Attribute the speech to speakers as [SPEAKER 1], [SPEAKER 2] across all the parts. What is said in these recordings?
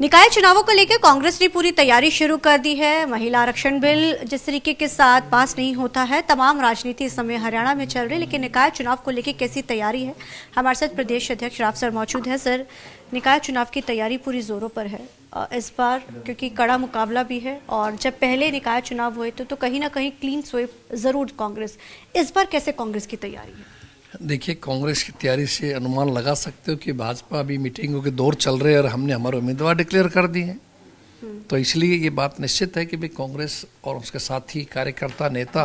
[SPEAKER 1] निकाय चुनावों को लेकर कांग्रेस ने पूरी तैयारी शुरू कर दी है। महिला आरक्षण बिल जिस तरीके के साथ पास नहीं होता है, तमाम राजनीति इस समय हरियाणा में चल रही, लेकिन निकाय चुनाव को लेकर कैसी तैयारी है? हमारे साथ प्रदेश अध्यक्ष राव सर मौजूद है। सर, निकाय चुनाव की तैयारी पूरी जोरों पर है इस बार, क्योंकि कड़ा मुकाबला भी है और जब पहले निकाय चुनाव हुए थे तो कहीं ना कहीं क्लीन स्वीप जरूर कांग्रेस। इस बार कैसे कांग्रेस की तैयारी है?
[SPEAKER 2] देखिए, कांग्रेस की तैयारी से अनुमान लगा सकते हो कि भाजपा अभी मीटिंगों के दौर चल रहे हैं और हमने हमारे उम्मीदवार डिक्लेयर कर दिए हैं। तो इसलिए ये बात निश्चित है कि भाई कांग्रेस और उसके साथी कार्यकर्ता नेता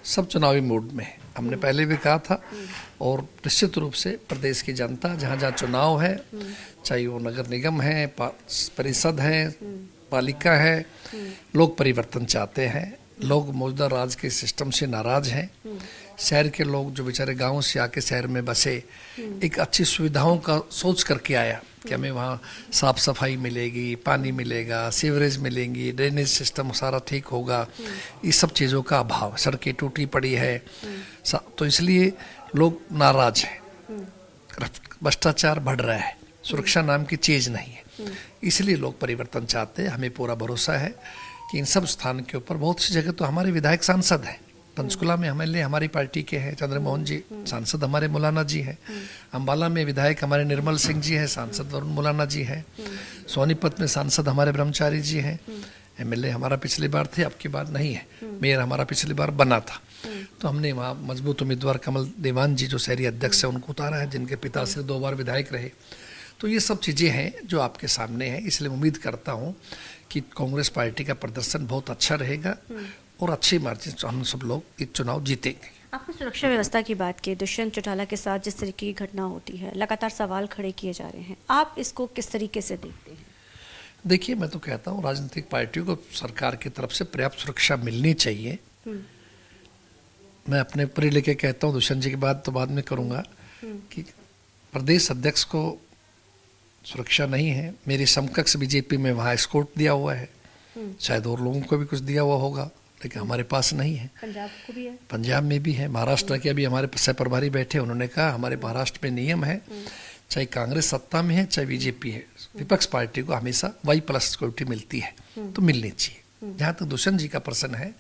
[SPEAKER 2] सब चुनावी मूड में है। हमने पहले भी कहा था और निश्चित रूप से प्रदेश की जनता जहाँ जहाँ चुनाव है, चाहे वो नगर निगम है, परिषद है, पालिका है, लोग परिवर्तन चाहते हैं। लोग मौजूदा राज के सिस्टम से नाराज हैं। शहर के लोग जो बेचारे गांव से आके शहर में बसे, एक अच्छी सुविधाओं का सोच करके आया कि हमें वहाँ साफ सफाई मिलेगी, पानी मिलेगा, सीवरेज मिलेंगी, ड्रेनेज सिस्टम सारा ठीक होगा। इस सब चीज़ों का अभाव, सड़कें टूटी पड़ी है, तो इसलिए लोग नाराज हैं। भ्रष्टाचार बढ़ रहा है, सुरक्षा नाम की चीज़ नहीं है, इसलिए लोग परिवर्तन चाहते हैं। हमें पूरा भरोसा है कि इन सब स्थान के ऊपर बहुत सी जगह तो हमारे विधायक सांसद हैं। पंचकुला में हमारी पार्टी के हैं चंद्रमोहन जी, सांसद हमारे मौलाना जी हैं। अंबाला में विधायक हमारे निर्मल सिंह जी हैं, सांसद वरुण मौलाना जी हैं। सोनीपत में सांसद हमारे ब्रह्मचारी जी हैं। एमएलए हमारा पिछली बार थे, अब की बार नहीं है। मेयर हमारा पिछली बार बना था, तो हमने वहाँ मजबूत उम्मीदवार कमल देवान जी जो शहरी अध्यक्ष है उनको उतारा है, जिनके पिता से 2 बार विधायक रहे। तो ये सब चीज़ें हैं जो आपके सामने हैं। इसलिए उम्मीद करता हूँ कि कांग्रेस पार्टी का प्रदर्शन बहुत अच्छा रहेगा और अच्छी मार्जिन से हम सब लोग ये चुनाव जीतेंगे।
[SPEAKER 1] आपने सुरक्षा व्यवस्था की बात की, दुष्यंत चौटाला के साथ जिस तरीके की घटना होती है, लगातार सवाल खड़े किए जा रहे हैं, आप इसको किस तरीके से देखते हैं?
[SPEAKER 2] देखिए, मैं तो कहता हूँ राजनीतिक पार्टियों को सरकार की तरफ से पर्याप्त सुरक्षा मिलनी चाहिए। मैं अपने ऊपर ही लेके कहता हूँ, दुष्यंत जी की बात तो बाद में करूँगा, कि प्रदेश अध्यक्ष को सुरक्षा नहीं है। मेरी समकक्ष बीजेपी में वहाँ एस्कॉर्ट दिया हुआ है, शायद और लोगों को भी कुछ दिया हुआ होगा, लेकिन हमारे पास नहीं है।
[SPEAKER 1] पंजाब को भी है,
[SPEAKER 2] पंजाब में भी है, महाराष्ट्र के अभी हमारे सह प्रभारी बैठे, उन्होंने कहा हमारे महाराष्ट्र में नियम है, चाहे कांग्रेस सत्ता में है चाहे बीजेपी है, विपक्ष पार्टी को हमेशा Y+ सिक्योरिटी मिलती है, तो मिलनी चाहिए। जहाँ तक दुष्यंत जी का प्रश्न है,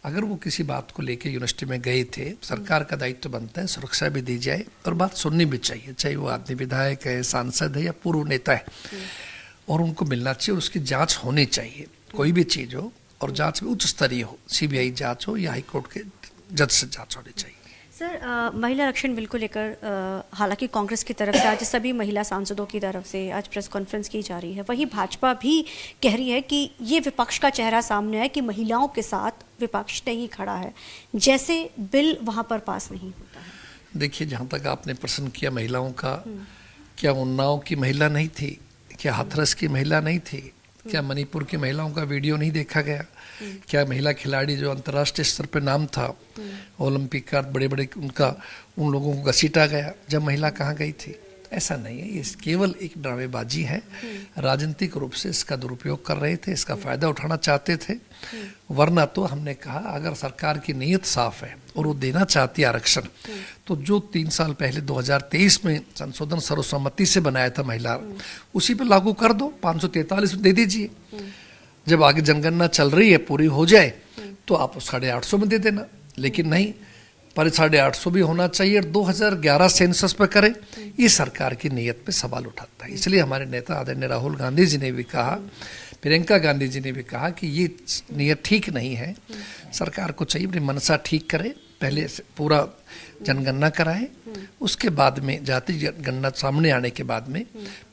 [SPEAKER 2] अगर वो किसी बात को लेके यूनिवर्सिटी में गए थे, सरकार का दायित्व बनता है सुरक्षा भी दी जाए और बात सुननी भी चाहिए, चाहे वो आदमी विधायक है, सांसद है या पूर्व नेता है, और उनको मिलना चाहिए। उसकी जांच होनी चाहिए, कोई भी चीज़ हो, और जांच भी उच्च स्तरीय हो, CBI जांच हो या हाईकोर्ट के जज से जांच होनी चाहिए।
[SPEAKER 1] सर, महिला आरक्षण बिल को लेकर हालांकि कांग्रेस की तरफ से आज सभी महिला सांसदों की तरफ से आज प्रेस कॉन्फ्रेंस की जा रही है, वहीं भाजपा भी कह रही है कि ये विपक्ष का चेहरा सामने है कि महिलाओं के साथ विपक्ष नहीं खड़ा है, जैसे बिल वहां पर पास नहीं होता है।
[SPEAKER 2] देखिए, जहाँ तक आपने प्रश्न किया महिलाओं का, क्या उन्नाव की महिला नहीं थी, क्या हाथरस की महिला नहीं थी, क्या मणिपुर की महिलाओं का वीडियो नहीं देखा गया, क्या महिला खिलाड़ी जो अंतर्राष्ट्रीय स्तर पर नाम था, ओलंपिक का बड़े बड़े उन लोगों को घसीटा गया, जब महिला कहाँ गई थी? ऐसा नहीं है, ये केवल एक ड्रामेबाजी है। राजनीतिक रूप से इसका दुरुपयोग कर रहे थे, इसका फायदा उठाना चाहते थे। वरना तो हमने कहा अगर सरकार की नीयत साफ है और वो देना चाहती है आरक्षण, तो जो 3 साल पहले 2023 में संशोधन सर्वसम्मति से बनाया था महिला, उसी पे लागू कर दो, 543 दे दीजिए। जब आगे जनगणना चल रही है, पूरी हो जाए तो आप 850 में दे देना, लेकिन नहीं, पर 850 भी होना चाहिए और 2011 सेंसस पे करें, ये सरकार की नीयत पे सवाल उठाता है। इसलिए हमारे नेता आदरणीय राहुल गांधी जी ने भी कहा, प्रियंका गांधी जी ने भी कहा कि ये नीयत ठीक नहीं है। सरकार को चाहिए अपनी मनसा ठीक करे, पहले पूरा जनगणना कराए, उसके बाद में जाति जनगणना सामने आने के बाद में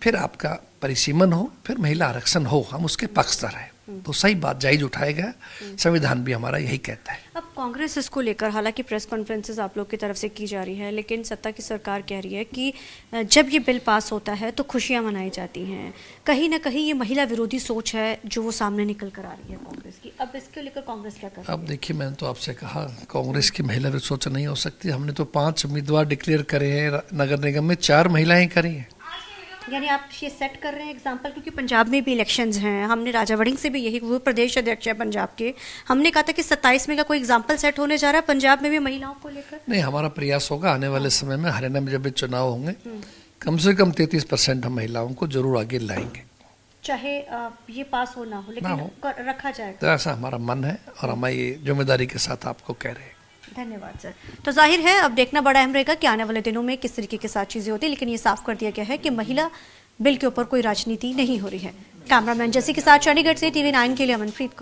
[SPEAKER 2] फिर आपका परिसीमन हो, फिर महिला आरक्षण हो, हम उसके पक्षधर हैं। तो सही बात जायज उठाएगा, संविधान भी हमारा यही कहता है।
[SPEAKER 1] अब कांग्रेस इसको लेकर हालांकि प्रेस कॉन्फ्रेंसेस आप लोग की तरफ से की जा रही है, लेकिन सत्ता की सरकार कह रही है कि जब ये बिल पास होता है तो खुशियां मनाई जाती हैं। कहीं ना कहीं ये महिला विरोधी सोच है जो वो सामने निकल कर आ रही है कांग्रेस की। अब इसके लेकर कांग्रेस क्या कर रही है?
[SPEAKER 2] अब देखिए, मैंने तो आपसे कहा कांग्रेस की महिला विरोधी सोच नहीं हो सकती। हमने तो 5 उम्मीदवार डिक्लेयर करे हैं, नगर निगम में 4 महिलाएं करी हैं।
[SPEAKER 1] यानी आप ये सेट कर रहे हैं एग्जाम्पल, क्योंकि पंजाब में भी इलेक्शंस हैं। हमने राजा वड़िंग से भी यही, वो प्रदेश अध्यक्ष है पंजाब के, हमने कहा था कि 27 में का कोई एग्जाम्पल सेट होने जा रहा है पंजाब में भी महिलाओं को लेकर।
[SPEAKER 2] नहीं, हमारा प्रयास होगा आने वाले समय में हरियाणा में जब भी चुनाव होंगे, कम से कम 33% हम महिलाओं को जरूर आगे लाएंगे।
[SPEAKER 1] चाहे ये पास हो ना हो, लेकिन रखा जाएगा।
[SPEAKER 2] तो ऐसा हमारा मन है और हम ये जिम्मेदारी के साथ आपको कह रहे हैं।
[SPEAKER 1] धन्यवाद सर। तो जाहिर है अब देखना बड़ा अहम रहेगा कि आने वाले दिनों में किस तरीके के साथ चीजें होती है, लेकिन ये साफ कर दिया गया है कि महिला बिल के ऊपर कोई राजनीति नहीं हो रही है। कैमरामैन जैसी के साथ चंडीगढ़ से TV9 के लिए अमनप्रीत कौर।